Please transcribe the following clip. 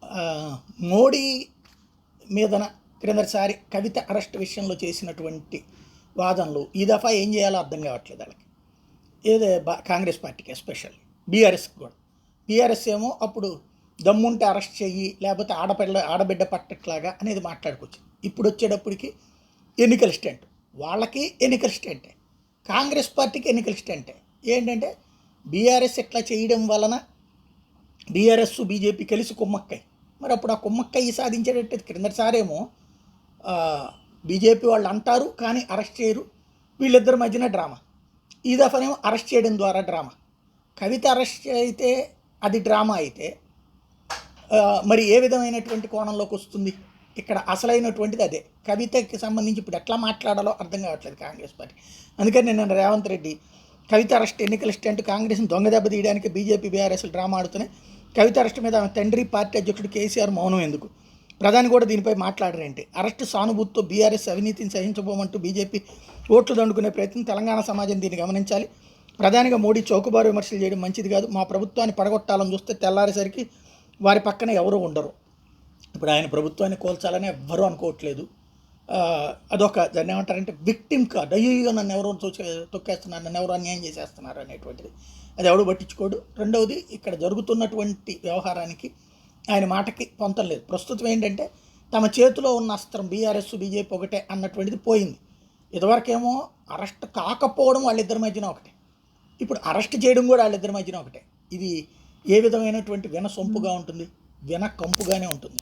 ఆ, మోడీ మీదన క్రిందటిసారి కవిత అరెస్ట్ విషయంలో చేసినటువంటి వాదనలు ఈ దఫా ఏం చేయాలో అర్థం కావట్లేదు వాళ్ళకి. ఏదే కాంగ్రెస్ పార్టీకి ఎస్పెషల్లీ, బీఆర్ఎస్కి కూడా. బీఆర్ఎస్ ఏమో అప్పుడు దమ్ముంటే అరెస్ట్ చెయ్యి, లేకపోతే ఆడబిడ్డ పట్టట్లాగా అనేది మాట్లాడుకోవచ్చు. ఇప్పుడు వచ్చేటప్పటికి ఎన్నికల స్టంట్, వాళ్ళకి ఎన్నికల స్టంటే, కాంగ్రెస్ పార్టీకి ఎన్నికల స్టంటే. ఏంటంటే బీఆర్ఎస్ ఇట్లా చేయడం వలన బీఆర్ఎస్ బీజేపీ కలిసి కుమ్మక్కై, మరి అప్పుడు ఆ కుమ్మక్కయ్యి సాధించేటట్టు క్రిందటిసారేమో బీజేపీ వాళ్ళు అంటారు కానీ అరెస్ట్ చేయరు, వీళ్ళిద్దరి మధ్యన డ్రామా. ఈ దఫానేమో అరెస్ట్ చేయడం ద్వారా డ్రామా. కవిత అరెస్ట్ అయితే అది డ్రామా అయితే మరి ఏ విధమైనటువంటి కోణంలోకి వస్తుంది? ఇక్కడ అసలైనటువంటిది అదే. కవితకి సంబంధించి ఇప్పుడు ఎట్లా మాట్లాడాలో అర్థం కావట్లేదు కాంగ్రెస్ పార్టీ. అందుకని నేను రేవంత్ రెడ్డి కవిత అరెస్ట్ ఎన్నికల స్టంట్, కాంగ్రెస్ని దొంగదెబ్బ తీయడానికి బీజేపీ బీఆర్ఎస్లు డ్రామా ఆడుతున్నాయి. కవిత అరెస్ట్ మీద ఆమె తండ్రి పార్టీ అధ్యక్షుడు కేసీఆర్ మౌనం ఎందుకు? ప్రధాని కూడా దీనిపై మాట్లాడరేంటి? అరెస్టు సానుభూతితో బీఆర్ఎస్ అవినీతిని సహించబోమంటూ బీజేపీ ఓట్లు దండుకునే ప్రయత్నం. తెలంగాణ సమాజం దీన్ని గమనించాలి. ప్రధానిగా మోడీ చౌకబారు విమర్శలు చేయడం మంచిది కాదు. మా ప్రభుత్వాన్ని పడగొట్టాలని చూస్తే తెల్లారేసరికి వారి పక్కన ఎవరూ ఉండరు. ఇప్పుడు ఆయన ప్రభుత్వాన్ని కోల్చాలని ఎవ్వరూ అనుకోవట్లేదు. అదొక దాన్ని ఏమంటారంటే విక్టిమ్ కార్డ్. అయ్యో నన్ను ఎవరో తొక్కేస్తున్నారు, నన్ను ఎవరో అన్యాయం చేసేస్తున్నారు అనేటువంటిది. అది ఎవడు పట్టించుకోడు. రెండవది, ఇక్కడ జరుగుతున్నటువంటి వ్యవహారానికి ఆయన మాటకి పొంతం లేదు. ప్రస్తుతం ఏంటంటే తమ చేతిలో ఉన్న అస్త్రం బీఆర్ఎస్ బీజేపీ ఒకటే అన్నటువంటిది పోయింది. ఇదివరకేమో అరెస్ట్ కాకపోవడం వాళ్ళిద్దరి మధ్యన ఒకటే, ఇప్పుడు అరెస్ట్ చేయడం కూడా వాళ్ళిద్దరి మధ్యన ఒకటే. ఇది ఏ విధమైనటువంటి వినసొంపుగా ఉంటుంది? వినకంపుగానే ఉంటుంది.